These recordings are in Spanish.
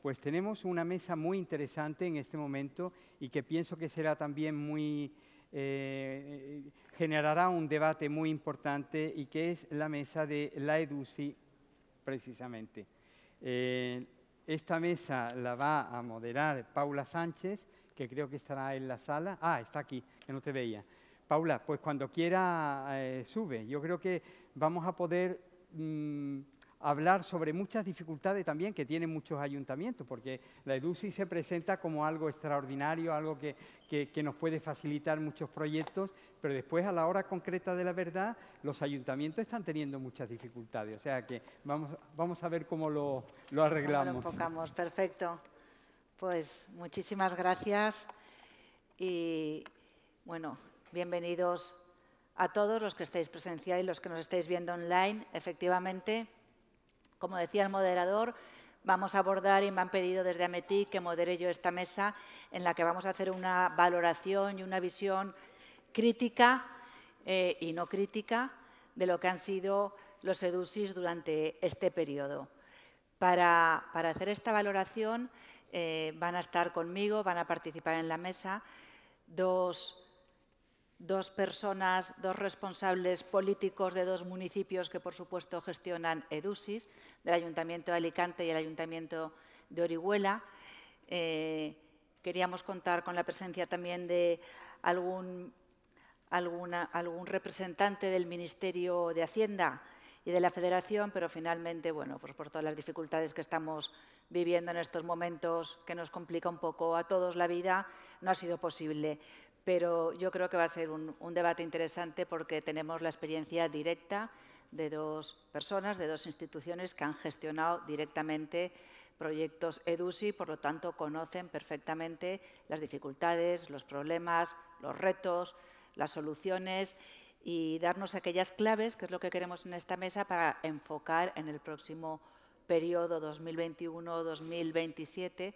pues tenemos una mesa muy interesante en este momento y que pienso que será también generará un debate muy importante y que es la mesa de la EDUSI precisamente. Esta mesa la va a moderar Paula Sánchez, que creo que estará en la sala. Ah, está aquí, que no te veía. Paula, pues cuando quiera sube. Yo creo que vamos a poder hablar sobre muchas dificultades también que tienen muchos ayuntamientos, porque la EDUSI se presenta como algo extraordinario, algo que nos puede facilitar muchos proyectos, pero después a la hora concreta de la verdad los ayuntamientos están teniendo muchas dificultades. O sea que vamos a ver cómo lo arreglamos. Cómo lo enfocamos, perfecto. Pues muchísimas gracias y bueno, bienvenidos a todos los que estáis presencial y los que nos estáis viendo online. Efectivamente, como decía el moderador, vamos a abordar y me han pedido desde AMETIC que modere yo esta mesa en la que vamos a hacer una valoración y una visión crítica y no crítica de lo que han sido los EDUSIs durante este periodo. Para hacer esta valoración van a estar conmigo, van a participar en la mesa dos personas, dos responsables políticos de dos municipios que, por supuesto, gestionan EDUSIs, del Ayuntamiento de Alicante y el Ayuntamiento de Orihuela. Queríamos contar con la presencia también de algún representante del Ministerio de Hacienda y de la Federación, pero finalmente, bueno, pues por todas las dificultades que estamos viviendo en estos momentos, que nos complica un poco a todos la vida, no ha sido posible. Pero yo creo que va a ser un debate interesante porque tenemos la experiencia directa de dos personas, de dos instituciones que han gestionado directamente proyectos EDUSI, por lo tanto conocen perfectamente las dificultades, los problemas, los retos, las soluciones y darnos aquellas claves, que es lo que queremos en esta mesa, para enfocar en el próximo periodo 2021-2027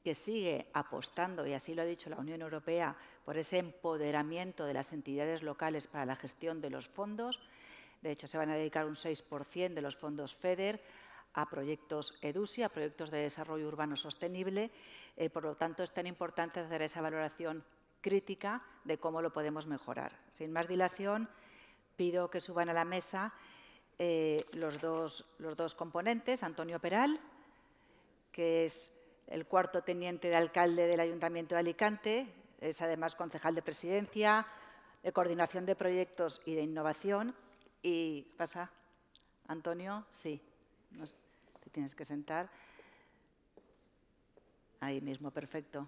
que sigue apostando, y así lo ha dicho la Unión Europea, por ese empoderamiento de las entidades locales para la gestión de los fondos. De hecho, se van a dedicar un 6% de los fondos FEDER a proyectos EDUSI, a proyectos de desarrollo urbano sostenible. Por lo tanto, es tan importante hacer esa valoración crítica de cómo lo podemos mejorar. Sin más dilación, pido que suban a la mesa los dos componentes. Antonio Peral, que es el cuarto teniente de alcalde del Ayuntamiento de Alicante, es además concejal de presidencia, de coordinación de proyectos y de innovación. Y pasa, Antonio, sí, te tienes que sentar. Ahí mismo, perfecto.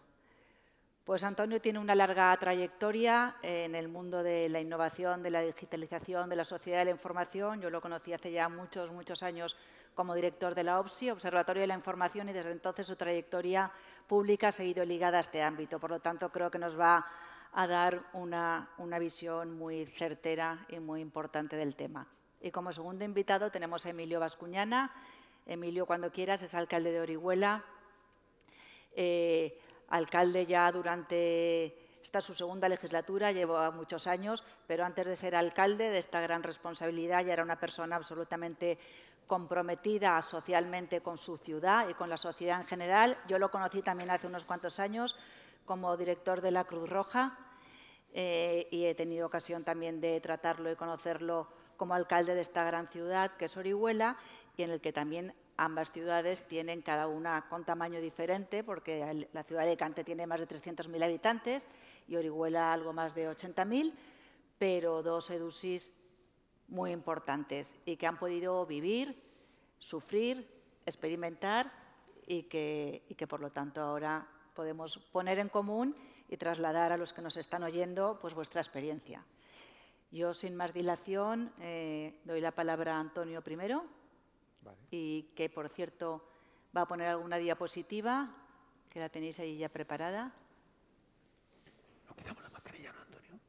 Pues Antonio tiene una larga trayectoria en el mundo de la innovación, de la digitalización, de la sociedad de la información. Yo lo conocí hace ya muchos años como director de la OPSI, Observatorio de la Información, y desde entonces su trayectoria pública ha seguido ligada a este ámbito. Por lo tanto, creo que nos va a dar una visión muy certera y muy importante del tema. Y como segundo invitado tenemos a Emilio Bascuñana. Emilio, cuando quieras, es alcalde de Orihuela. Alcalde ya esta es su segunda legislatura, lleva muchos años, pero antes de ser alcalde de esta gran responsabilidad ya era una persona absolutamente comprometida socialmente con su ciudad y con la sociedad en general. Yo lo conocí también hace unos cuantos años como director de la Cruz Roja y he tenido ocasión también de tratarlo y conocerlo como alcalde de esta gran ciudad que es Orihuela, y en el que también ambas ciudades tienen cada una con tamaño diferente, porque la ciudad de Alicante tiene más de 300.000 habitantes y Orihuela algo más de 80.000, pero dos EDUSIs muy importantes y que han podido vivir, sufrir, experimentar y que por lo tanto ahora podemos poner en común y trasladar a los que nos están oyendo pues vuestra experiencia. Yo, sin más dilación, doy la palabra a Antonio primero. Vale. Y que, por cierto, va a poner alguna diapositiva, que la tenéis ahí ya preparada. ¿No quitamos la mascarilla, no, Antonio?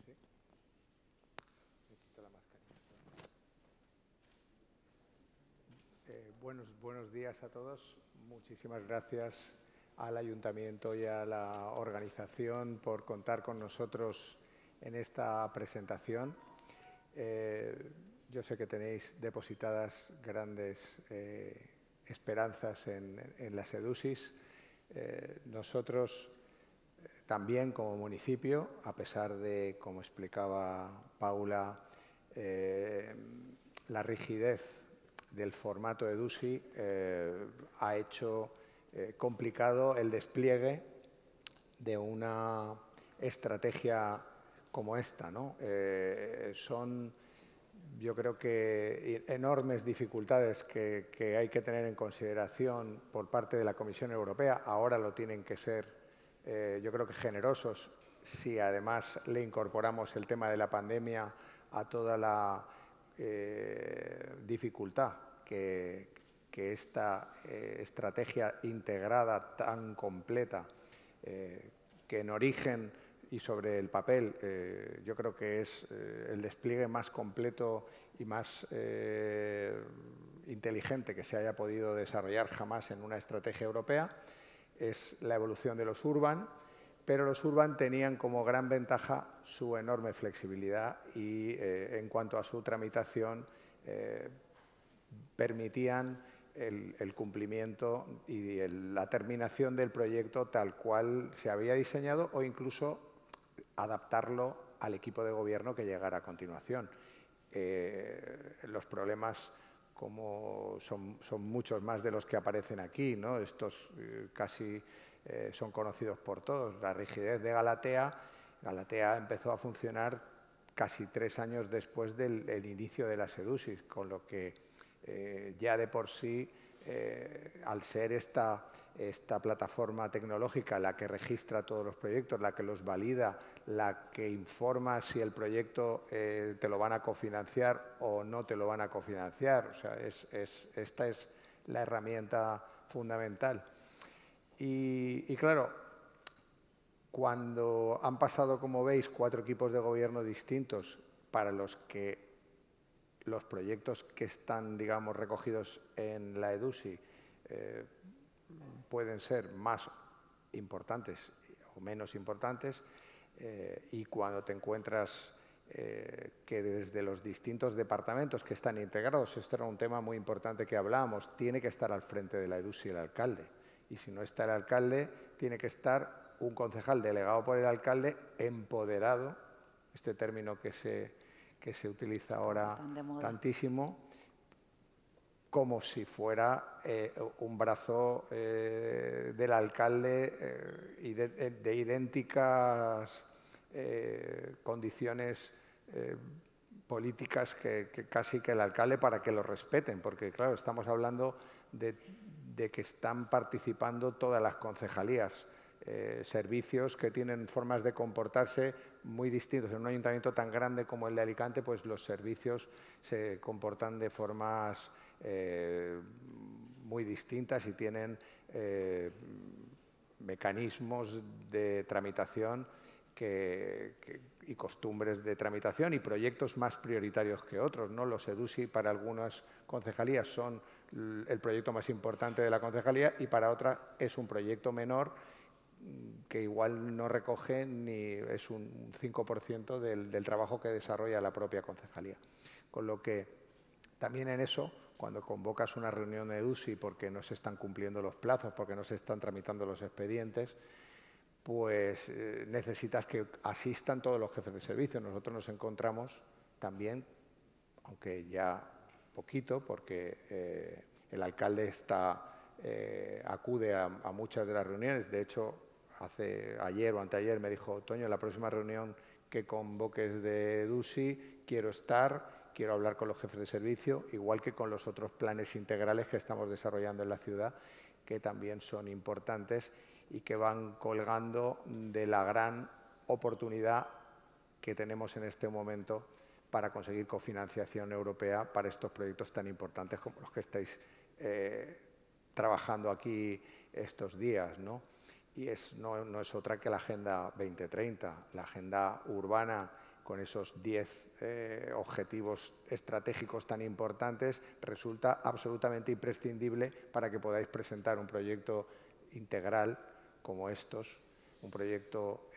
Sí. Me quito la mascarilla. Buenos días a todos. Muchísimas gracias al Ayuntamiento y a la organización por contar con nosotros en esta presentación. yo sé que tenéis depositadas grandes esperanzas en las EDUSIs. Nosotros también como municipio, a pesar de, como explicaba Paula, la rigidez del formato EDUSI, ha hecho complicado el despliegue de una estrategia como esta, ¿no? Son, yo creo que, enormes dificultades que hay que tener en consideración por parte de la Comisión Europea. Ahora lo tienen que ser, yo creo que generosos, si además le incorporamos el tema de la pandemia a toda la dificultad que esta estrategia integrada tan completa, que en origen y sobre el papel yo creo que es el despliegue más completo y más inteligente que se haya podido desarrollar jamás en una estrategia europea, es la evolución de los urban, pero los urban tenían como gran ventaja su enorme flexibilidad y en cuanto a su tramitación permitían el cumplimiento y la terminación del proyecto tal cual se había diseñado o incluso adaptarlo al equipo de gobierno que llegara a continuación. Los problemas como son muchos más de los que aparecen aquí, ¿no? Estos casi son conocidos por todos. La rigidez de Galatea. Galatea empezó a funcionar casi 3 años después del inicio de las EDUSIs, con lo que ya de por sí, al ser esta plataforma tecnológica la que registra todos los proyectos, la que los valida, la que informa si el proyecto te lo van a cofinanciar o no te lo van a cofinanciar. O sea, esta es la herramienta fundamental. Y claro, cuando han pasado, como veis, 4 equipos de gobierno distintos para los que los proyectos que están, digamos, recogidos en la EDUSI pueden ser más importantes o menos importantes, y cuando te encuentras que desde los distintos departamentos que están integrados, esto era un tema muy importante que hablábamos, tiene que estar al frente de la EDUSI el alcalde, y si no está el alcalde, tiene que estar un concejal delegado por el alcalde empoderado, este término que se utiliza ahora tantísimo, como si fuera un brazo del alcalde y de idénticas condiciones políticas que casi que el alcalde, para que lo respeten, porque claro, estamos hablando de que están participando todas las concejalías, servicios que tienen formas de comportarse muy distintos. En un ayuntamiento tan grande como el de Alicante, pues los servicios se comportan de formas muy distintas y tienen mecanismos de tramitación y costumbres de tramitación y proyectos más prioritarios que otros, ¿no? Los EDUSI para algunas concejalías son el proyecto más importante de la concejalía y para otras es un proyecto menor que igual no recoge ni es un 5% del trabajo que desarrolla la propia concejalía. Con lo que también en eso, cuando convocas una reunión de EDUSI porque no se están cumpliendo los plazos, porque no se están tramitando los expedientes, pues necesitas que asistan todos los jefes de servicio. Nosotros nos encontramos también, aunque ya poquito, porque el alcalde acude a muchas de las reuniones. De hecho, ayer o anteayer me dijo, Toño, en la próxima reunión que convoques de EDUSI quiero estar, quiero hablar con los jefes de servicio, igual que con los otros planes integrales que estamos desarrollando en la ciudad, que también son importantes y que van colgando de la gran oportunidad que tenemos en este momento para conseguir cofinanciación europea para estos proyectos tan importantes como los que estáis trabajando aquí estos días, ¿no? Y no es otra que la Agenda 2030, la agenda urbana con esos 10 objetivos estratégicos tan importantes, resulta absolutamente imprescindible para que podáis presentar un proyecto integral como estos, un proyecto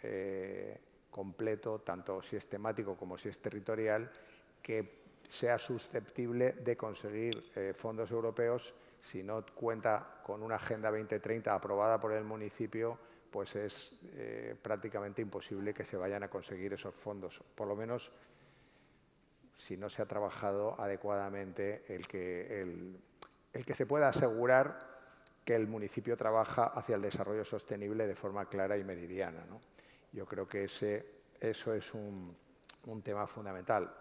completo, tanto si es temático como si es territorial, que sea susceptible de conseguir fondos europeos. Si no cuenta con una Agenda 2030 aprobada por el municipio, pues es prácticamente imposible que se vayan a conseguir esos fondos. Por lo menos, si no se ha trabajado adecuadamente el que se pueda asegurar que el municipio trabaja hacia el desarrollo sostenible de forma clara y meridiana, ¿no? Yo creo que eso es un tema fundamental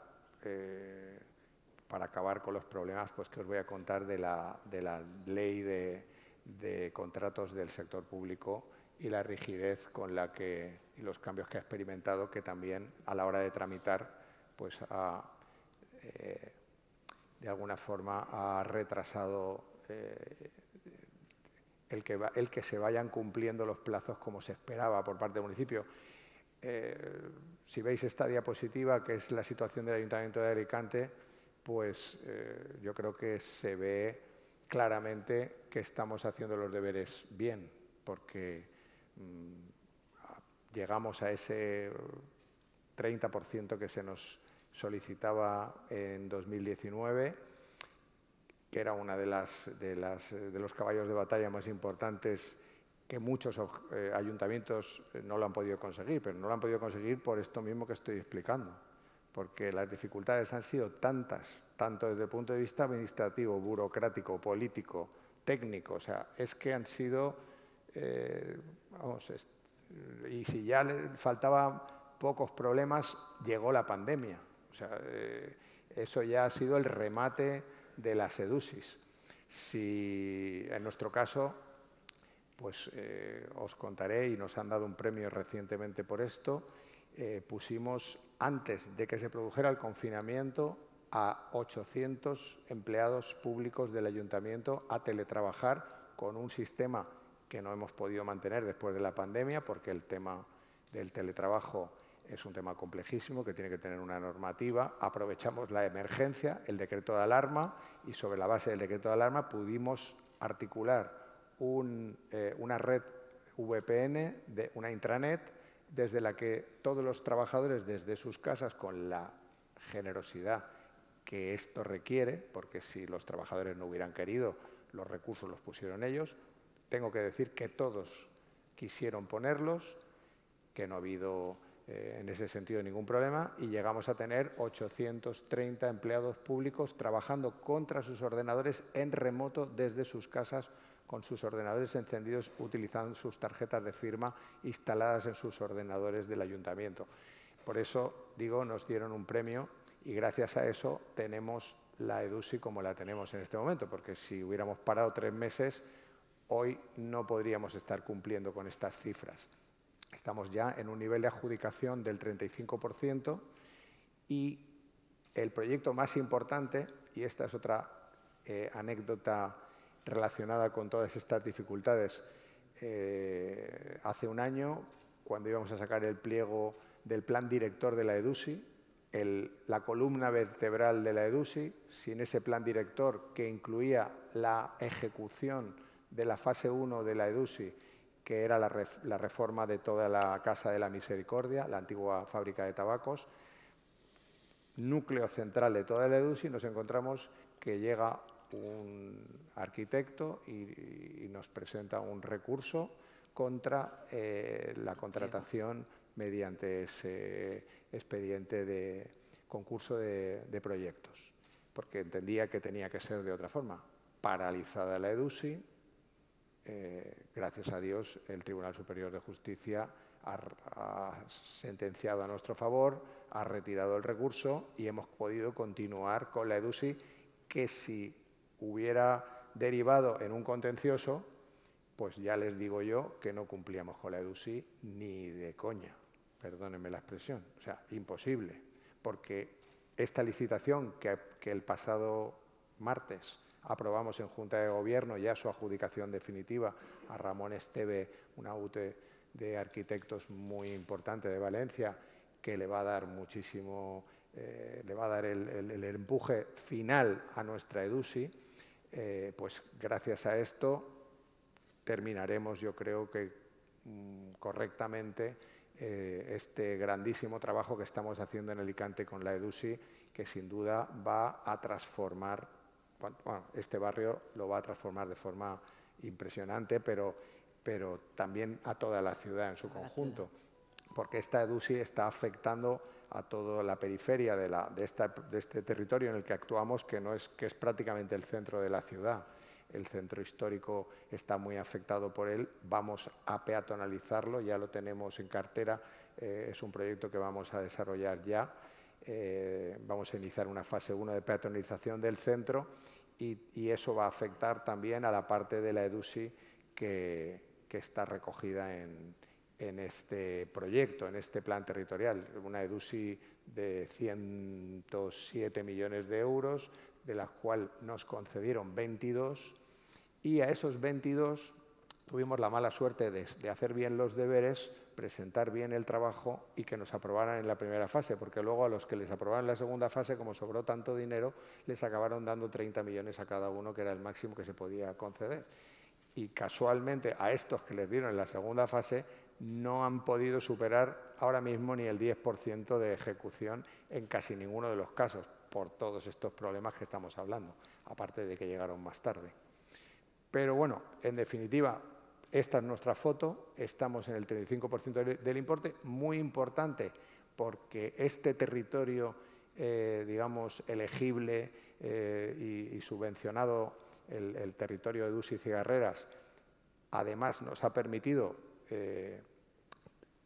para acabar con los problemas pues, que os voy a contar de la ley de contratos del sector público y la rigidez con la que, y los cambios que ha experimentado, que también a la hora de tramitar pues, de alguna forma ha retrasado el que se vayan cumpliendo los plazos como se esperaba por parte del municipio. Si veis esta diapositiva, que es la situación del Ayuntamiento de Alicante, pues yo creo que se ve claramente que estamos haciendo los deberes bien, porque llegamos a ese 30% que se nos solicitaba en 2019, que era una de los caballos de batalla más importantes, que muchos ayuntamientos no lo han podido conseguir, pero no lo han podido conseguir por esto mismo que estoy explicando, porque las dificultades han sido tantas, tanto desde el punto de vista administrativo, burocrático, político, técnico, o sea, es que han sido, y si ya le faltaban pocos problemas, llegó la pandemia, o sea, eso ya ha sido el remate de las EDUSIs. Si en nuestro caso, pues os contaré, y nos han dado un premio recientemente por esto, pusimos, antes de que se produjera el confinamiento, a 800 empleados públicos del ayuntamiento a teletrabajar con un sistema que no hemos podido mantener después de la pandemia, porque el tema del teletrabajo es un tema complejísimo que tiene que tener una normativa. Aprovechamos la emergencia, el decreto de alarma, y sobre la base del decreto de alarma pudimos articular una red VPN, una intranet, desde la que todos los trabajadores desde sus casas, con la generosidad que esto requiere, porque si los trabajadores no hubieran querido, los recursos los pusieron ellos. Tengo que decir que todos quisieron ponerlos, que no ha habido en ese sentido ningún problema, y llegamos a tener 830 empleados públicos trabajando contra sus ordenadores en remoto desde sus casas, con sus ordenadores encendidos, utilizando sus tarjetas de firma instaladas en sus ordenadores del ayuntamiento. Por eso, digo, nos dieron un premio y gracias a eso tenemos la EDUSI como la tenemos en este momento, porque si hubiéramos parado 3 meses, hoy no podríamos estar cumpliendo con estas cifras. Estamos ya en un nivel de adjudicación del 35% y el proyecto más importante, y esta es otra anécdota relacionada con todas estas dificultades, hace un año, cuando íbamos a sacar el pliego del plan director de la EDUSI, la columna vertebral de la EDUSI, sin ese plan director que incluía la ejecución de la fase 1 de la EDUSI, que era la reforma de toda la Casa de la Misericordia, la antigua fábrica de tabacos, núcleo central de toda la EDUSI, nos encontramos que llega un arquitecto y nos presenta un recurso contra la contratación mediante ese expediente de concurso de proyectos, porque entendía que tenía que ser de otra forma. Paralizada la EDUSI, gracias a Dios el Tribunal Superior de Justicia ha sentenciado a nuestro favor, ha retirado el recurso y hemos podido continuar con la EDUSI, que si hubiera derivado en un contencioso, pues ya les digo yo que no cumplíamos con la EDUSI ni de coña, perdónenme la expresión, o sea, imposible, porque esta licitación que el pasado martes aprobamos en Junta de Gobierno, ya su adjudicación definitiva a Ramón Esteve, una UTE de arquitectos muy importante de Valencia, que le va a dar muchísimo, le va a dar el empuje final a nuestra EDUSI, pues gracias a esto terminaremos, yo creo que correctamente, este grandísimo trabajo que estamos haciendo en Alicante con la EDUSI, que sin duda va a transformar, bueno, este barrio lo va a transformar de forma impresionante, pero también a toda la ciudad en su conjunto, porque esta EDUSI está afectando a toda la periferia de este territorio en el que actuamos, que es prácticamente el centro de la ciudad. El centro histórico está muy afectado por él. Vamos a peatonalizarlo, ya lo tenemos en cartera, es un proyecto que vamos a desarrollar ya. Vamos a iniciar una fase 1 de peatonalización del centro y eso va a afectar también a la parte de la EDUSI que está recogida en este proyecto, en este plan territorial. Una EDUSI de 107 millones de euros, de la cual nos concedieron 22, y a esos 22 tuvimos la mala suerte de hacer bien los deberes, presentar bien el trabajo y que nos aprobaran en la primera fase, porque luego a los que les aprobaron en la segunda fase, como sobró tanto dinero, les acabaron dando 30 millones a cada uno, que era el máximo que se podía conceder. Y casualmente a estos que les dieron en la segunda fase no han podido superar ahora mismo ni el 10% de ejecución en casi ninguno de los casos, por todos estos problemas que estamos hablando, aparte de que llegaron más tarde. Pero bueno, en definitiva, esta es nuestra foto, estamos en el 35% del importe, muy importante porque este territorio, digamos, elegible y subvencionado, el territorio de EDUSI y Cigarreras, además nos ha permitido,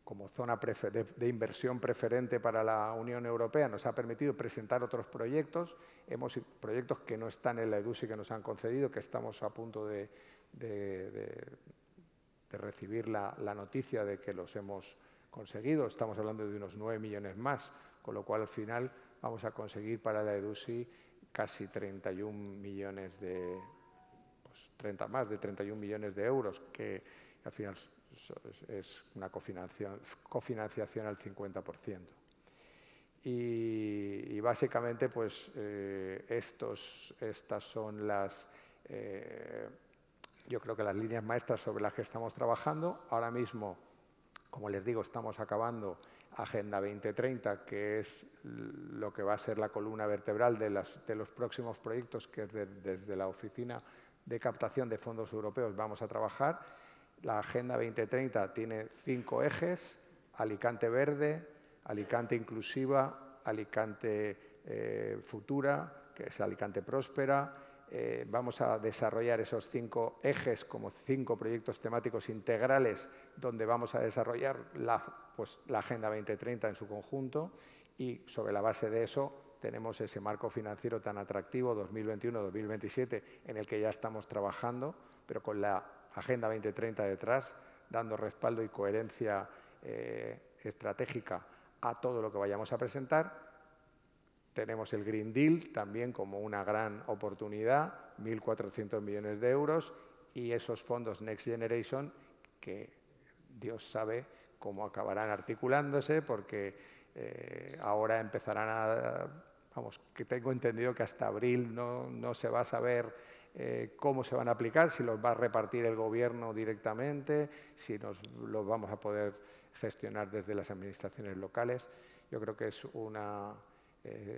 como zona de inversión preferente para la Unión Europea, nos ha permitido presentar otros proyectos, proyectos que no están en la EDUSI que nos han concedido, que estamos a punto de recibir la noticia de que los hemos conseguido. Estamos hablando de unos 9 millones más, con lo cual al final vamos a conseguir para la EDUSI casi 31 millones más de 31 millones de euros, que al final es una cofinanciación al 50%. Y básicamente, pues, estas son las, yo creo que las líneas maestras sobre las que estamos trabajando. Ahora mismo, como les digo, estamos acabando Agenda 2030, que es lo que va a ser la columna vertebral de los próximos proyectos que desde la Oficina de Captación de Fondos Europeos vamos a trabajar. La Agenda 2030 tiene 5 ejes: Alicante Verde, Alicante Inclusiva, Alicante Futura, que es Alicante Próspera. Vamos a desarrollar esos 5 ejes como 5 proyectos temáticos integrales, donde vamos a desarrollar la Agenda 2030 en su conjunto, y sobre la base de eso tenemos ese marco financiero tan atractivo 2021-2027 en el que ya estamos trabajando, pero con la Agenda 2030 detrás, dando respaldo y coherencia estratégica a todo lo que vayamos a presentar. Tenemos el Green Deal también como una gran oportunidad, 1.400 millones de euros, y esos fondos Next Generation que Dios sabe cómo acabarán articulándose, porque ahora empezarán vamos, que tengo entendido que hasta abril no se va a saber cómo se van a aplicar, si los va a repartir el gobierno directamente, si los vamos a poder gestionar desde las administraciones locales. Yo creo que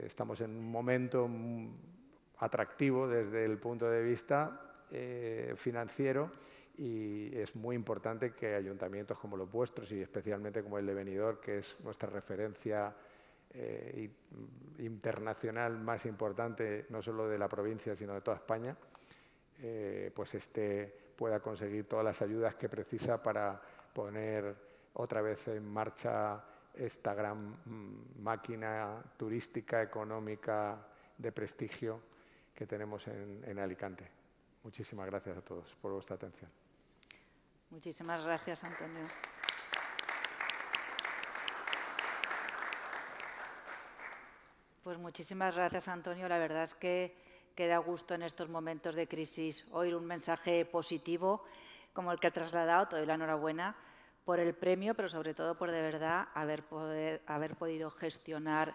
estamos en un momento atractivo desde el punto de vista financiero, y es muy importante que ayuntamientos como los vuestros y especialmente como el de Benidorm, que es nuestra referencia internacional más importante, no solo de la provincia sino de toda España, pues pueda conseguir todas las ayudas que precisa para poner otra vez en marcha esta gran máquina turística, económica, de prestigio que tenemos en Alicante. Muchísimas gracias a todos por vuestra atención. Muchísimas gracias, Antonio. Pues muchísimas gracias, Antonio. La verdad es que da gusto en estos momentos de crisis oír un mensaje positivo como el que ha trasladado. Te doy la enhorabuena por el premio, pero sobre todo por de verdad haber podido gestionar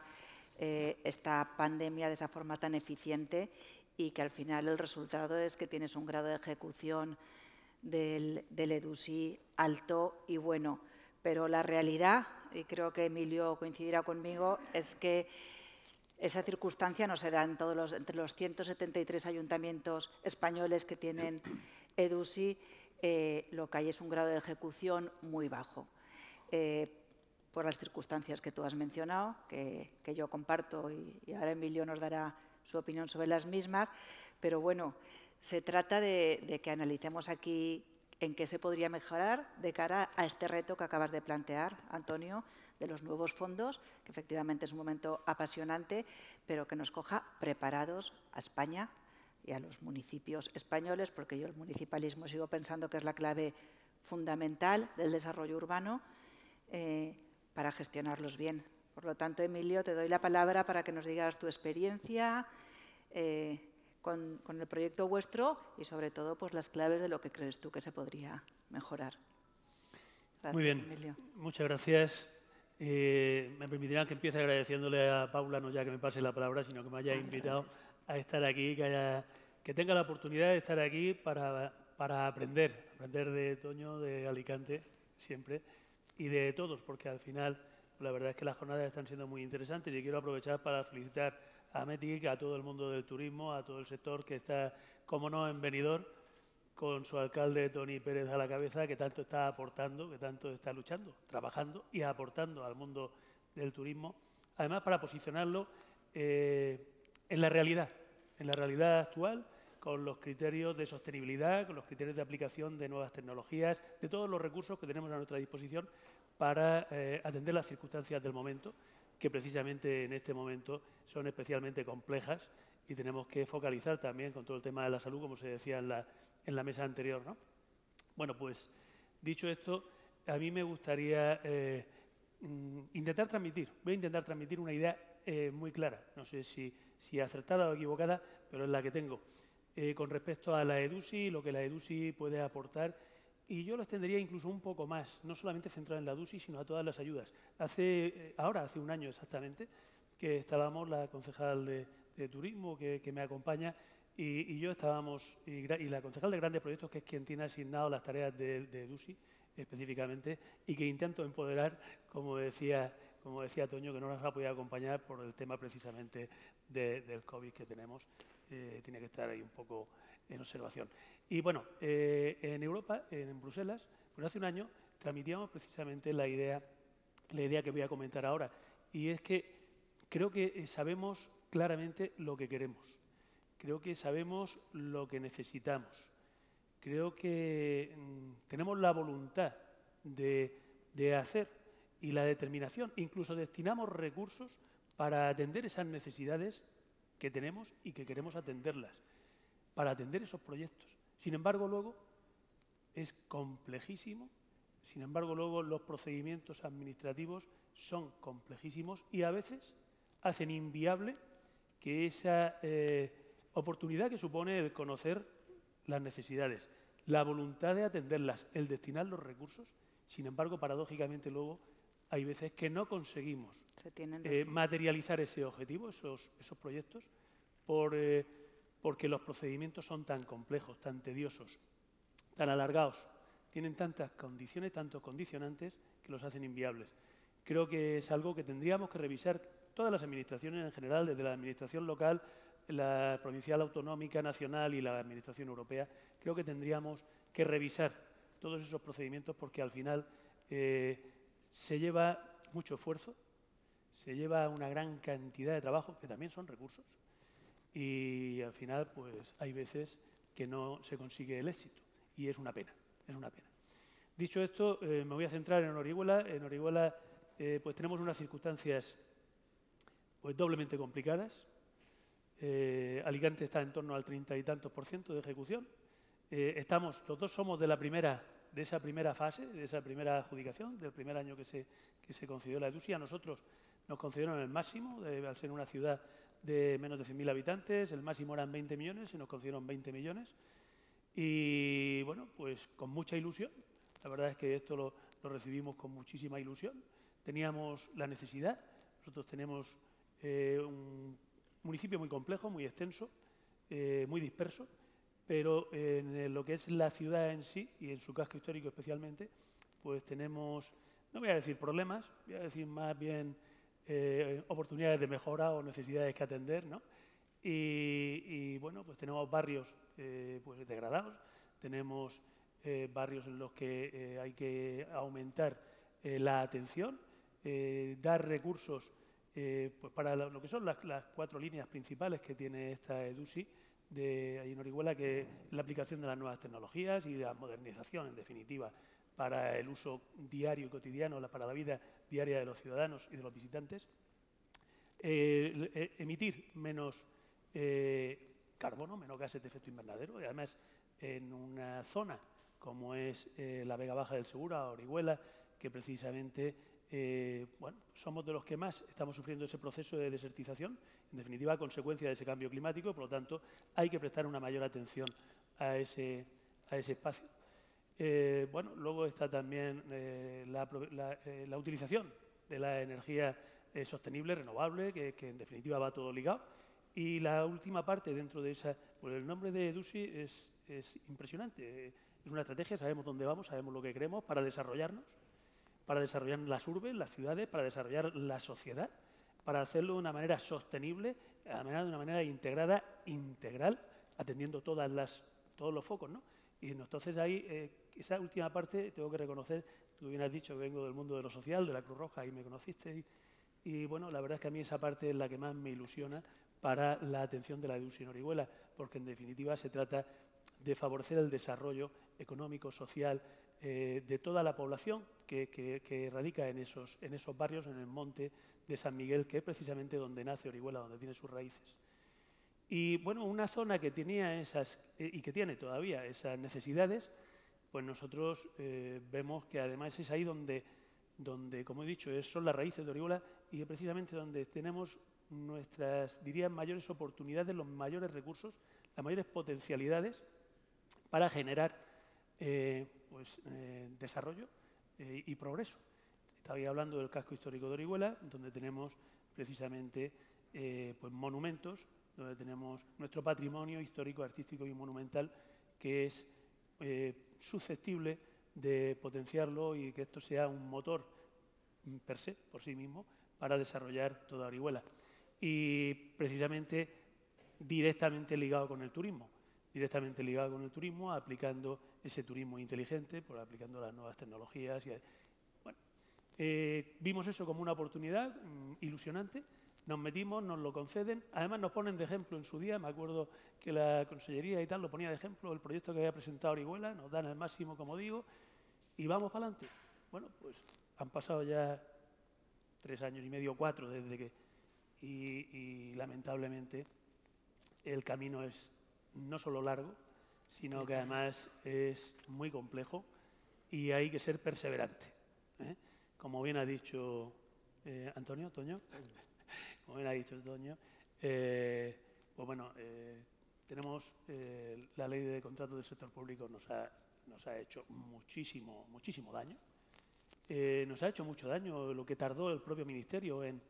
esta pandemia de esa forma tan eficiente, y que al final el resultado es que tienes un grado de ejecución del EDUSI alto y bueno. Pero la realidad, y creo que Emilio coincidirá conmigo, es que esa circunstancia no se da entre los 173 ayuntamientos españoles que tienen EDUSI, lo que hay es un grado de ejecución muy bajo. Por las circunstancias que tú has mencionado, que yo comparto, y ahora Emilio nos dará su opinión sobre las mismas, pero bueno, se trata de que analicemos aquí en qué se podría mejorar de cara a este reto que acabas de plantear, Antonio, de los nuevos fondos, que efectivamente es un momento apasionante, pero que nos coja preparados a España y a los municipios españoles, porque yo el municipalismo sigo pensando que es la clave fundamental del desarrollo urbano, para gestionarlos bien. Por lo tanto, Emilio, te doy la palabra para que nos digas tu experiencia con el proyecto vuestro y, sobre todo, pues, las claves de lo que crees tú que se podría mejorar. Gracias, muy bien, Emilio. Muchas gracias. Me permitirán que empiece agradeciéndole a Paula, no ya que me pase la palabra, sino que me haya invitado a estar aquí, que tenga la oportunidad de estar aquí para aprender de Toño, de Alicante, siempre, y de todos, porque al final la verdad es que las jornadas están siendo muy interesantes y quiero aprovechar para felicitar a METIC, a todo el mundo del turismo, a todo el sector que está, como no, en Benidorm, con su alcalde Toni Pérez a la cabeza, que tanto está aportando, que tanto está luchando, trabajando y aportando al mundo del turismo, además para posicionarlo en la realidad actual, con los criterios de sostenibilidad, con los criterios de aplicación de nuevas tecnologías, de todos los recursos que tenemos a nuestra disposición para atender las circunstancias del momento, que precisamente en este momento son especialmente complejas y tenemos que focalizar también con todo el tema de la salud, como se decía en la mesa anterior, ¿no? Bueno, pues dicho esto, a mí me gustaría voy a intentar transmitir una idea muy clara, no sé si acertada o equivocada, pero es la que tengo, con respecto a la EDUSI, lo que la EDUSI puede aportar, y yo lo extendería incluso un poco más, no solamente centrado en la EDUSI, sino a todas las ayudas. Hace un año exactamente, que estábamos, la concejal de Turismo que me acompaña, y yo estábamos, y la concejal de Grandes Proyectos, que es quien tiene asignado las tareas de EDUSI específicamente, y que intento empoderar, como decía Toño, que no nos ha podido acompañar por el tema precisamente del COVID que tenemos. Tiene que estar ahí un poco en observación. Y bueno, en Europa, en Bruselas, pues hace un año transmitíamos precisamente la idea que voy a comentar ahora, y es que creo que sabemos claramente lo que queremos, creo que sabemos lo que necesitamos, creo que tenemos la voluntad de hacer y la determinación, incluso destinamos recursos para atender esas necesidades que tenemos y que queremos atenderlas, para atender esos proyectos. Sin embargo, luego es complejísimo, sin embargo, luego los procedimientos administrativos son complejísimos y a veces hacen inviable que esa oportunidad que supone el conocer las necesidades, la voluntad de atenderlas, el destinar los recursos, sin embargo, paradójicamente luego hay veces que no conseguimos materializar ese objetivo, esos proyectos, porque los procedimientos son tan complejos, tan tediosos, tan alargados, tienen tantas condiciones, tantos condicionantes que los hacen inviables. Creo que es algo que tendríamos que revisar todas las administraciones en general, desde la administración local, la provincial, autonómica, nacional y la administración europea. Creo que tendríamos que revisar todos esos procedimientos porque al final se lleva mucho esfuerzo, se lleva una gran cantidad de trabajo, que también son recursos, y al final pues hay veces que no se consigue el éxito y es una pena, es una pena. Dicho esto, me voy a centrar en Orihuela. En Orihuela pues tenemos unas circunstancias pues doblemente complicadas. Alicante está en torno al 30 y tantos % de ejecución. Los dos somos de esa primera fase, de esa primera adjudicación, del primer año que se concedió la EDUSI. A nosotros nos concedieron el máximo, al ser una ciudad de menos de 100.000 habitantes, el máximo eran 20 millones y nos concedieron 20 millones. Y bueno, pues con mucha ilusión. La verdad es que esto lo recibimos con muchísima ilusión. Teníamos la necesidad. Nosotros tenemos un municipio muy complejo, muy extenso, muy disperso, pero en lo que es la ciudad en sí y en su casco histórico especialmente, pues tenemos no voy a decir problemas, voy a decir más bien oportunidades de mejora o necesidades que atender, ¿no? Y bueno, pues tenemos barrios pues degradados, tenemos barrios en los que hay que aumentar la atención, dar recursos pues para lo que son las 4 líneas principales que tiene esta EDUSI ahí en Orihuela, que es la aplicación de las nuevas tecnologías y de la modernización, en definitiva, para el uso diario y cotidiano, para la vida diaria de los ciudadanos y de los visitantes. Emitir menos carbono, menos gases de efecto invernadero, y además en una zona como es la Vega Baja del Segura, Orihuela, que precisamente bueno, somos de los que más estamos sufriendo ese proceso de desertización, en definitiva, a consecuencia de ese cambio climático, por lo tanto, hay que prestar una mayor atención a ese espacio. Bueno, luego está también la utilización de la energía sostenible, renovable, que en definitiva va todo ligado. Y la última parte dentro de esa, pues el nombre de EDUSI es impresionante. Es una estrategia, sabemos dónde vamos, sabemos lo que queremos para desarrollar las urbes, las ciudades, para desarrollar la sociedad, para hacerlo de una manera sostenible, de una manera integrada, integral, atendiendo todos los focos, ¿no? Y entonces ahí, esa última parte, tengo que reconocer, tú bien has dicho que vengo del mundo de lo social, de la Cruz Roja, y me conociste, y bueno, la verdad es que a mí esa parte es la que más me ilusiona para la atención de la EDUSI en Orihuela, porque en definitiva se trata de favorecer el desarrollo económico, social, de toda la población que radica en esos barrios, en el monte de San Miguel, que es precisamente donde nace Orihuela, donde tiene sus raíces. Y bueno, una zona que tenía y que tiene todavía esas necesidades, pues nosotros vemos que además es ahí donde, como he dicho, son las raíces de Orihuela y es precisamente donde tenemos nuestras, diría, mayores oportunidades, los mayores recursos, las mayores potencialidades para generar desarrollo y progreso. Estaba hablando del casco histórico de Orihuela, donde tenemos precisamente pues monumentos, donde tenemos nuestro patrimonio histórico, artístico y monumental, que es susceptible de potenciarlo y que esto sea un motor per se, por sí mismo, para desarrollar toda Orihuela. Y precisamente directamente ligado con el turismo. Aplicando ese turismo inteligente, aplicando las nuevas tecnologías. Bueno, vimos eso como una oportunidad ilusionante, nos metimos, nos lo conceden, además nos ponen de ejemplo en su día, me acuerdo que la Consellería y tal lo ponía de ejemplo, el proyecto que había presentado Orihuela, nos dan el máximo, como digo, y vamos para adelante. Bueno, pues han pasado ya 3 años y medio, 4 desde que... Y lamentablemente el camino es no solo largo, sino que además es muy complejo y hay que ser perseverante. Como bien ha dicho Toño, como bien ha dicho Toño, pues bueno, tenemos la ley de contratos del sector público nos ha hecho muchísimo daño. Nos ha hecho mucho daño lo que tardó el propio Ministerio en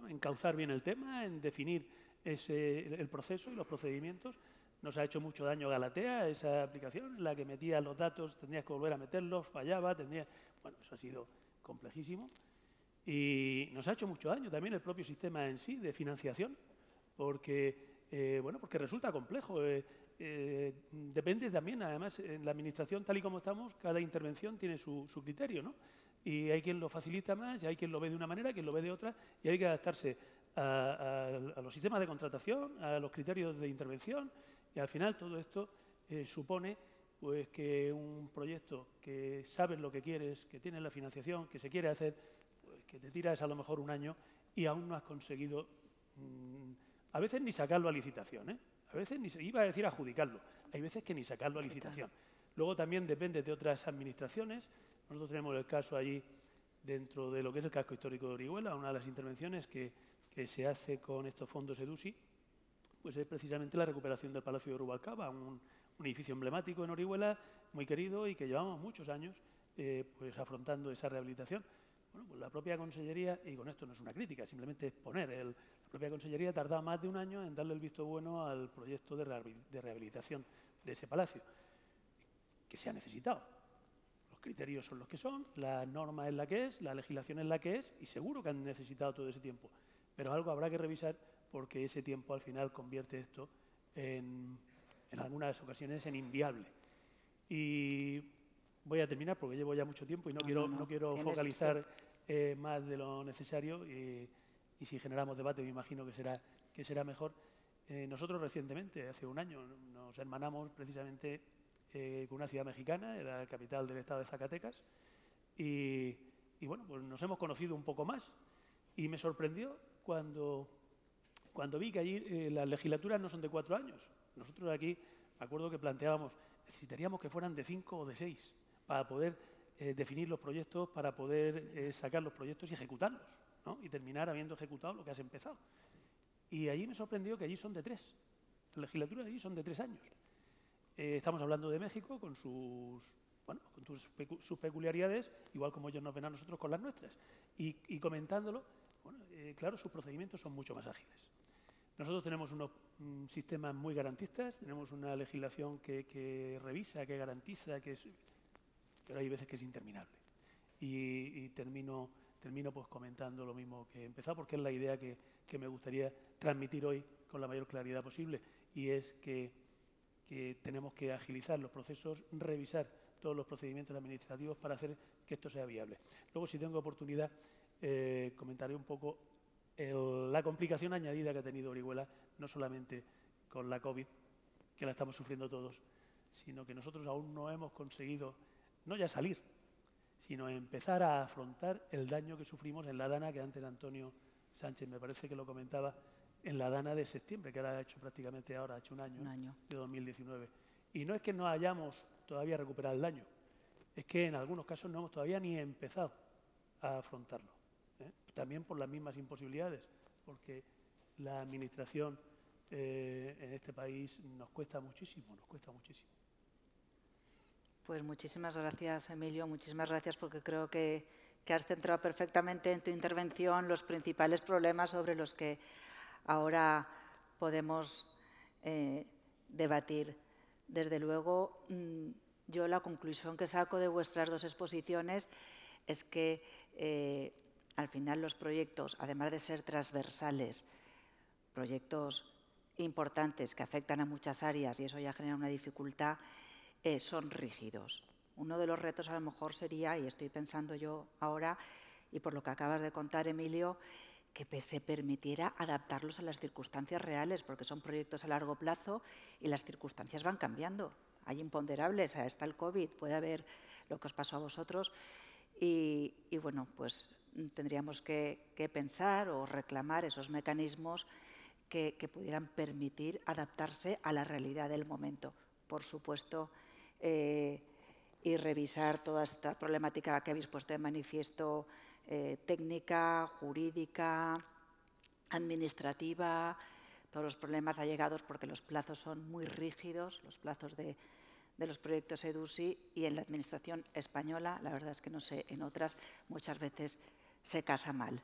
encauzar bien el tema, en definir el proceso y los procedimientos. Nos ha hecho mucho daño Galatea, esa aplicación en la que metías los datos, tendrías que volver a meterlos, fallaba, bueno, eso ha sido complejísimo. Y nos ha hecho mucho daño también el propio sistema en sí de financiación, porque resulta complejo. Depende también, además, en la administración, tal y como estamos, cada intervención tiene su criterio, ¿no? Y hay quien lo facilita más, y hay quien lo ve de una manera, quien lo ve de otra, y hay que adaptarse a los sistemas de contratación, a los criterios de intervención, y al final todo esto supone pues, que un proyecto que sabes lo que quieres, que tienes la financiación, que se quiere hacer, pues, que te tiras a lo mejor un año y aún no has conseguido, a veces ni sacarlo a licitación, a veces iba a decir adjudicarlo, hay veces que ni sacarlo a licitación. Luego también depende de otras administraciones. Nosotros tenemos el caso allí dentro de lo que es el casco histórico de Orihuela, una de las intervenciones que se hace con estos fondos EDUSI, pues es precisamente la recuperación del Palacio de Rubalcaba, un edificio emblemático en Orihuela, muy querido y que llevamos muchos años pues afrontando esa rehabilitación. Bueno, pues la propia Consellería, y con esto no es una crítica, simplemente es poner, la propia Consellería ha tardado más de un año en darle el visto bueno al proyecto de rehabilitación de ese palacio, que se ha necesitado. criterios son los que son, la norma es la que es, la legislación es la que es, y seguro que han necesitado todo ese tiempo. Pero algo habrá que revisar porque ese tiempo al final convierte esto en algunas ocasiones en inviable. Y voy a terminar porque llevo ya mucho tiempo y no quiero focalizar más de lo necesario y si generamos debate me imagino que será mejor. Nosotros recientemente, hace un año, nos hermanamos precisamente con una ciudad mexicana, era la capital del estado de Zacatecas, y bueno, pues nos hemos conocido un poco más y me sorprendió cuando vi que allí las legislaturas no son de 4 años. Nosotros aquí, me acuerdo que planteábamos, necesitaríamos que fueran de 5 o de 6 para poder definir los proyectos, para poder sacar los proyectos y ejecutarlos, ¿no? Y terminar habiendo ejecutado lo que has empezado. Y allí me sorprendió que allí son de 3. Las legislaturas de allí son de 3 años. Estamos hablando de México con sus peculiaridades, igual como ellos nos ven a nosotros con las nuestras. Y comentándolo, bueno, claro, sus procedimientos son mucho más ágiles. Nosotros tenemos unos sistemas muy garantistas, tenemos una legislación que revisa, que garantiza, pero hay veces que es interminable. Y termino pues comentando lo mismo que he empezado, porque es la idea que me gustaría transmitir hoy con la mayor claridad posible, y es que tenemos que agilizar los procesos, revisar todos los procedimientos administrativos para hacer que esto sea viable. Luego, si tengo oportunidad, comentaré un poco la complicación añadida que ha tenido Orihuela, no solamente con la COVID, que la estamos sufriendo todos, sino que nosotros aún no hemos conseguido, no ya salir, sino empezar a afrontar el daño que sufrimos en la Dana, que antes Antonio Sánchez me parece que lo comentaba, en la Dana de septiembre, que ahora ha hecho prácticamente ha hecho un año, de 2019. Y no es que no hayamos todavía recuperado el daño, es que en algunos casos no hemos todavía ni empezado a afrontarlo. También por las mismas imposibilidades, porque la administración en este país nos cuesta muchísimo, Pues muchísimas gracias, Emilio, muchísimas gracias, porque creo que has centrado perfectamente en tu intervención los principales problemas sobre los que ahora podemos debatir. Desde luego, yo la conclusión que saco de vuestras dos exposiciones es que al final los proyectos, además de ser transversales, proyectos importantes que afectan a muchas áreas y eso ya genera una dificultad, son rígidos. Uno de los retos a lo mejor sería, y estoy pensando yo ahora, y por lo que acabas de contar, Emilio, que se permitiera adaptarlos a las circunstancias reales, porque son proyectos a largo plazo y las circunstancias van cambiando. Hay imponderables, está el COVID, puede haber lo que os pasó a vosotros y bueno, pues tendríamos que pensar o reclamar esos mecanismos que pudieran permitir adaptarse a la realidad del momento. Por supuesto, y revisar toda esta problemática que habéis puesto de manifiesto, técnica, jurídica, administrativa, todos los problemas allegados, porque los plazos son muy rígidos, los plazos de los proyectos EDUSI, y en la administración española, la verdad es que no sé, en otras muchas veces se casa mal.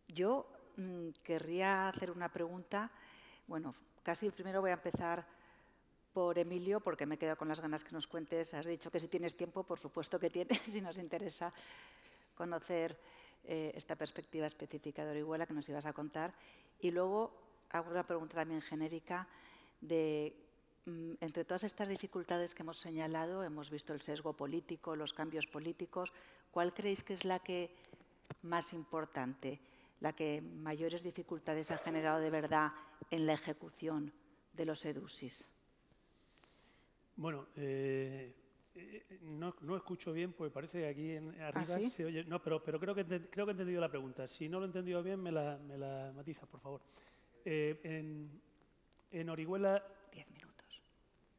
Yo querría hacer una pregunta. Bueno, casi primero voy a empezar por Emilio, porque me he quedado con las ganas que nos cuentes. Has dicho que si tienes tiempo, por supuesto que tienes, si nos interesa conocer esta perspectiva específica de Orihuela que nos ibas a contar. Y luego hago una pregunta también genérica de, entre todas estas dificultades que hemos señalado, hemos visto el sesgo político, los cambios políticos, ¿cuál creéis que es la que más importante, la que mayores dificultades ha generado de verdad en la ejecución de los EDUSIs? Bueno, no escucho bien, pues parece que aquí arriba ¿Sí? se oye. No, pero creo que he entendido la pregunta. Si no lo he entendido bien, me la matizas, por favor. En Orihuela... 10 minutos.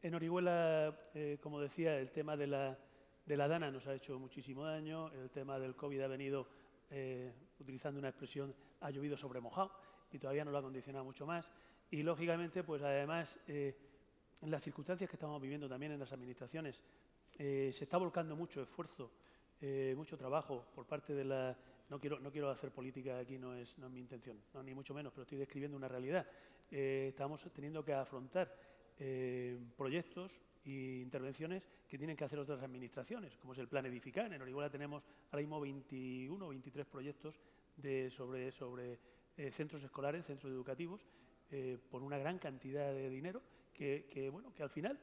En Orihuela, como decía, el tema de la Dana nos ha hecho muchísimo daño. El tema del COVID ha venido, utilizando una expresión, ha llovido sobre mojado y todavía nos lo ha condicionado mucho más. Y, lógicamente, pues además... en las circunstancias que estamos viviendo también en las administraciones, se está volcando mucho esfuerzo, mucho trabajo por parte de la... No quiero hacer política aquí, no es mi intención, no, ni mucho menos, pero estoy describiendo una realidad. Estamos teniendo que afrontar proyectos e intervenciones que tienen que hacer otras administraciones, como es el Plan Edificar. En Orihuela tenemos ahora mismo 21 o 23 proyectos sobre centros escolares, centros educativos, por una gran cantidad de dinero que al final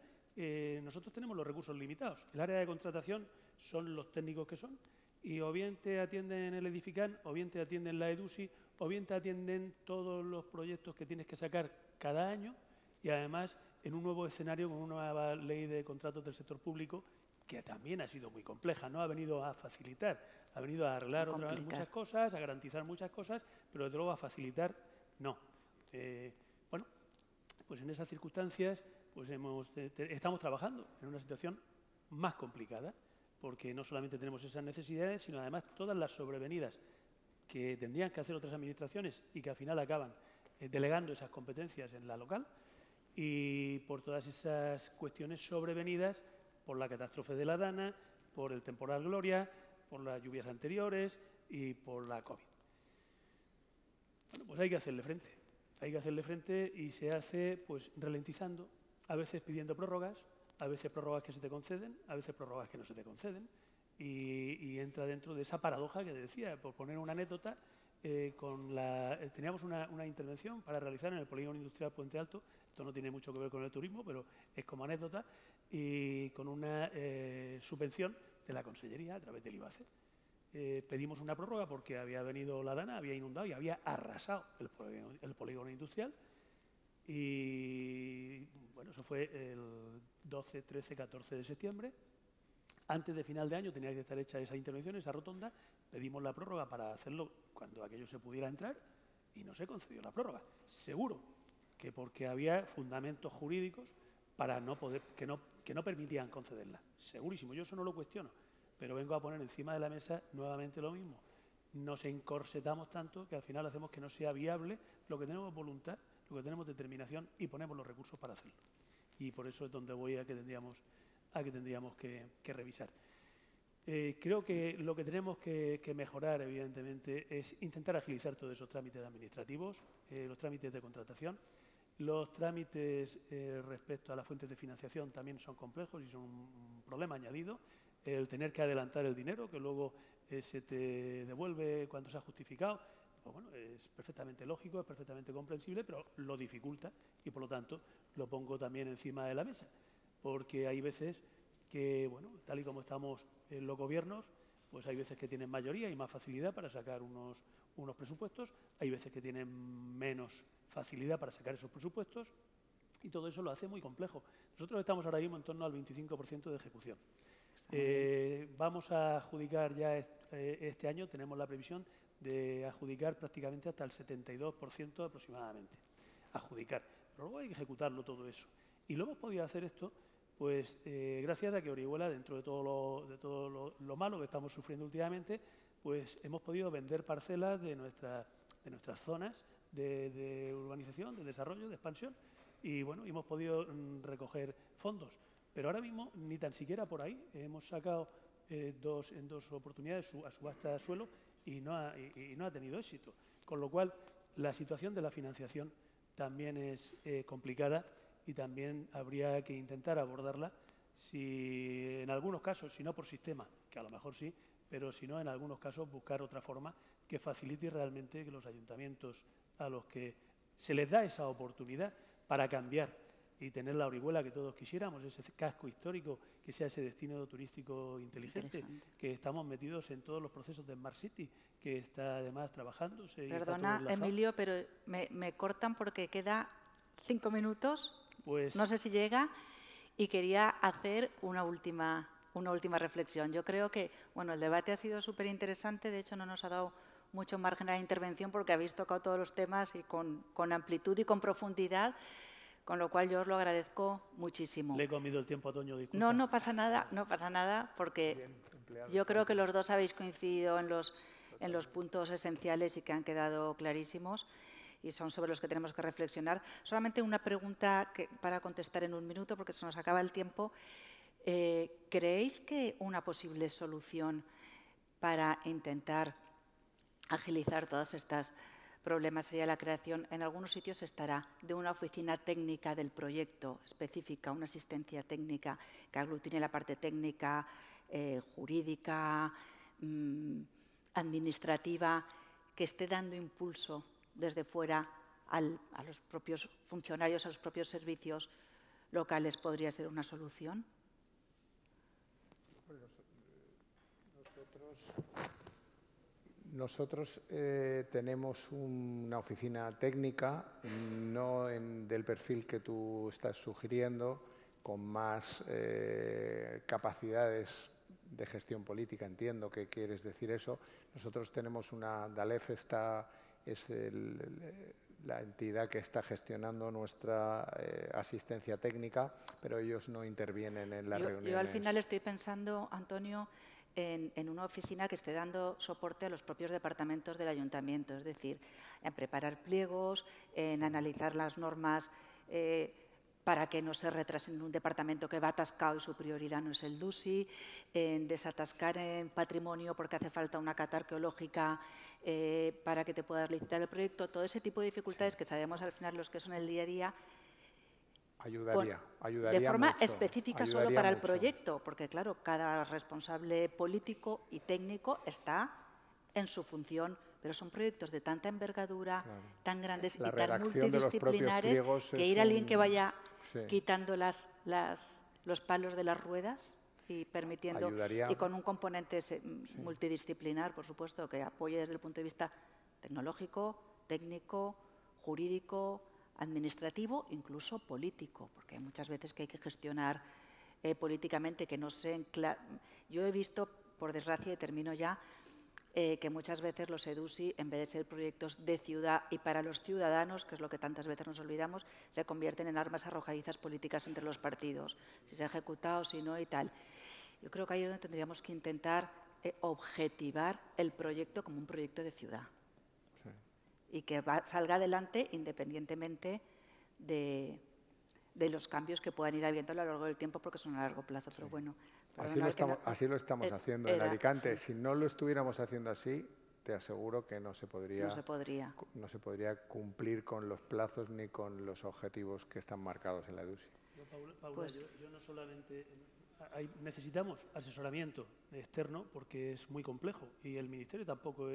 nosotros tenemos los recursos limitados. El área de contratación son los técnicos que son, y o bien te atienden el Edifican, o bien te atienden la EDUSI, o bien te atienden todos los proyectos que tienes que sacar cada año, y además en un nuevo escenario con una nueva ley de contratos del sector público que también ha sido muy compleja. No ha venido a facilitar, ha venido a arreglar muchas cosas, a garantizar muchas cosas, pero desde luego a facilitar no. Bueno, pues en esas circunstancias pues estamos trabajando en una situación más complicada, porque no solamente tenemos esas necesidades, sino además todas las sobrevenidas que tendrían que hacer otras administraciones y que al final acaban delegando esas competencias en la local, y por todas esas cuestiones sobrevenidas por la catástrofe de la Dana, por el temporal Gloria, por las lluvias anteriores y por la COVID. Bueno, pues hay que hacerle frente. Hay que hacerle frente, y se hace pues ralentizando, a veces pidiendo prórrogas, a veces prórrogas que se te conceden, a veces prórrogas que no se te conceden, y entra dentro de esa paradoja que decía. Por poner una anécdota, teníamos una intervención para realizar en el Polígono Industrial Puente Alto. Esto no tiene mucho que ver con el turismo, pero es como anécdota, y con una subvención de la Consellería a través del IBACE. Pedimos una prórroga porque había venido la Dana, había inundado y había arrasado el polígono industrial. Y bueno, eso fue el 12, 13, 14 de septiembre. Antes de final de año tenía que estar hecha esa intervención, esa rotonda. Pedimos la prórroga para hacerlo cuando aquello se pudiera entrar, y no se concedió la prórroga. Seguro que porque había fundamentos jurídicos para que no permitían concederla. Segurísimo, yo eso no lo cuestiono, pero vengo a poner encima de la mesa nuevamente lo mismo. Nos encorsetamos tanto que al final hacemos que no sea viable lo que tenemos voluntad, lo que tenemos determinación, y ponemos los recursos para hacerlo. Y por eso es donde voy a que tendríamos que revisar. Creo que lo que tenemos que mejorar, evidentemente, es intentar agilizar todos esos trámites administrativos, los trámites de contratación. Los trámites respecto a las fuentes de financiación también son complejos y son un problema añadido. El tener que adelantar el dinero, que luego se te devuelve cuando se ha justificado, pues bueno, es perfectamente lógico, es perfectamente comprensible, pero lo dificulta, y por lo tanto lo pongo también encima de la mesa. Porque hay veces que, bueno, tal y como estamos en los gobiernos, pues hay veces que tienen mayoría y más facilidad para sacar unos presupuestos, hay veces que tienen menos facilidad para sacar esos presupuestos, y todo eso lo hace muy complejo. Nosotros estamos ahora mismo en torno al 25% de ejecución. Vamos a adjudicar ya este año, tenemos la previsión de adjudicar prácticamente hasta el 72% aproximadamente. Adjudicar. Pero luego hay que ejecutarlo todo eso. Y lo hemos podido hacer esto pues gracias a que Orihuela, dentro de todo lo malo que estamos sufriendo últimamente, pues hemos podido vender parcelas de nuestras zonas de urbanización, de desarrollo, de expansión, y bueno, hemos podido recoger fondos. Pero ahora mismo ni tan siquiera por ahí hemos sacado en dos oportunidades a subasta suelo, y no ha tenido éxito. Con lo cual, la situación de la financiación también es complicada, y también habría que intentar abordarla, si en algunos casos, si no por sistema, que a lo mejor sí, pero si no, en algunos casos buscar otra forma que facilite realmente que los ayuntamientos a los que se les da esa oportunidad para cambiar y tener la Orihuela que todos quisiéramos, ese casco histórico, que sea ese destino turístico inteligente, que estamos metidos en todos los procesos de Smart City, que está además trabajándose. Perdona, Emilio, pero me cortan porque queda 5 minutos. Pues, no sé si llega, y quería hacer una última reflexión. Yo creo que bueno, el debate ha sido súper interesante, de hecho no nos ha dado mucho margen a la intervención porque habéis tocado todos los temas y con amplitud y con profundidad, con lo cual yo os lo agradezco muchísimo. Le he comido el tiempo a Toño, disculpa. No pasa nada, porque yo creo que los dos habéis coincidido en los puntos esenciales y que han quedado clarísimos, y son sobre los que tenemos que reflexionar. Solamente una pregunta para contestar en un minuto, porque se nos acaba el tiempo. ¿Creéis que una posible solución para intentar agilizar todas estas problema sería la creación, en algunos sitios estará, de una oficina técnica del proyecto específica, una asistencia técnica que aglutine la parte técnica, jurídica, administrativa, que esté dando impulso desde fuera a los propios funcionarios, a los propios servicios locales. ¿Podría ser una solución? Nosotros tenemos una oficina técnica, no del perfil que tú estás sugiriendo, con más capacidades de gestión política. Entiendo que quieres decir eso. Nosotros tenemos DALEF es la entidad que está gestionando nuestra asistencia técnica, pero ellos no intervienen en las reuniones. Yo al final estoy pensando, Antonio, en una oficina que esté dando soporte a los propios departamentos del ayuntamiento, es decir, en preparar pliegos, en analizar las normas para que no se retrasen en un departamento que va atascado y su prioridad no es el DUSI, en desatascar en patrimonio porque hace falta una cata arqueológica para que te puedas licitar el proyecto. Todo ese tipo de dificultades que sabemos al final los que son el día a día, ayudaría de forma mucho, específica solo para el proyecto, porque claro, cada responsable político y técnico está en su función, pero son proyectos de tanta envergadura, tan grandes y tan multidisciplinares, que ir a alguien que vaya quitando los palos de las ruedas y permitiendo, y con un componente multidisciplinar, por supuesto, que apoye desde el punto de vista tecnológico, técnico, jurídico, administrativo, incluso político, porque hay muchas veces que hay que gestionar políticamente que no se... Yo he visto, por desgracia, y termino ya, que muchas veces los EDUSI, en vez de ser proyectos de ciudad y para los ciudadanos, que es lo que tantas veces nos olvidamos, se convierten en armas arrojadizas políticas entre los partidos, si se ha ejecutado, si no y tal. Yo creo que ahí es donde tendríamos que intentar objetivar el proyecto como un proyecto de ciudad. Y que salga adelante independientemente de los cambios que puedan ir habiendo a lo largo del tiempo, porque son a largo plazo. Pero bueno, así lo estamos haciendo en Alicante. Si no lo estuviéramos haciendo así, te aseguro que no se podría cumplir con los plazos ni con los objetivos que están marcados en la EDUSI. Paula, yo no solamente... necesitamos asesoramiento externo porque es muy complejo y el Ministerio tampoco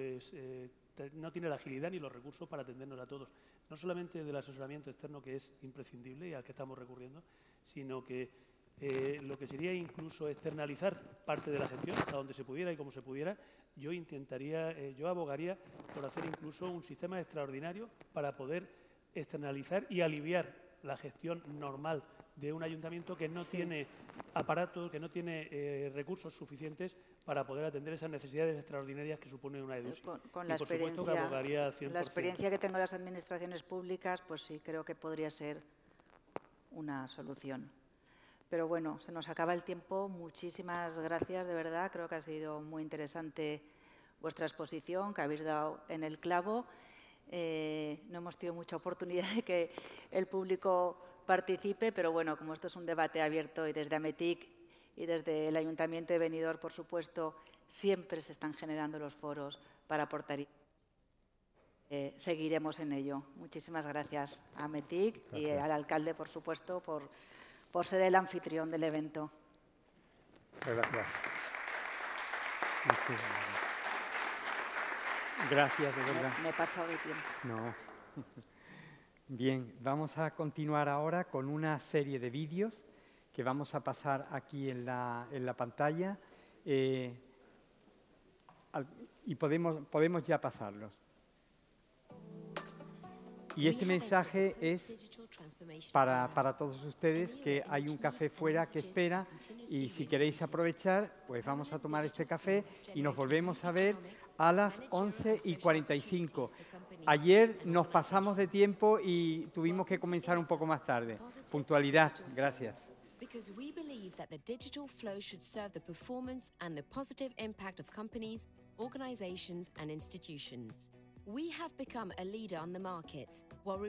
no tiene la agilidad ni los recursos para atendernos a todos. No solamente del asesoramiento externo, que es imprescindible y al que estamos recurriendo, sino que lo que sería incluso externalizar parte de la gestión, a donde se pudiera y como se pudiera. Yo abogaría por hacer incluso un sistema extraordinario para poder externalizar y aliviar la gestión normal de un ayuntamiento que no tiene aparato, que no tiene recursos suficientes para poder atender esas necesidades extraordinarias que supone una EDUSI. Con la experiencia que tengo en las administraciones públicas, pues sí, creo que podría ser una solución. Pero bueno, se nos acaba el tiempo. Muchísimas gracias, de verdad. Creo que ha sido muy interesante vuestra exposición, que habéis dado en el clavo. No hemos tenido mucha oportunidad de que el público participe, pero bueno, como esto es un debate abierto y desde AMETIC y desde el Ayuntamiento de Benidorm, por supuesto, siempre se están generando los foros para aportar. Seguiremos en ello. Muchísimas gracias a AMETIC y al alcalde, por supuesto, por ser el anfitrión del evento. Gracias. Gracias, de verdad. Me he pasado de tiempo. No. Bien, vamos a continuar ahora con una serie de vídeos que vamos a pasar aquí en la pantalla y podemos ya pasarlos. Y este mensaje es para todos ustedes, que hay un café fuera que espera y si queréis aprovechar, pues vamos a tomar este café y nos volvemos a ver a las 11:45. Ayer nos pasamos de tiempo y tuvimos que comenzar un poco más tarde. Puntualidad, gracias. Because we believe that the digital flow should serve the performance and the positive impact of companies, organizations and institutions. We have become a leader on the market while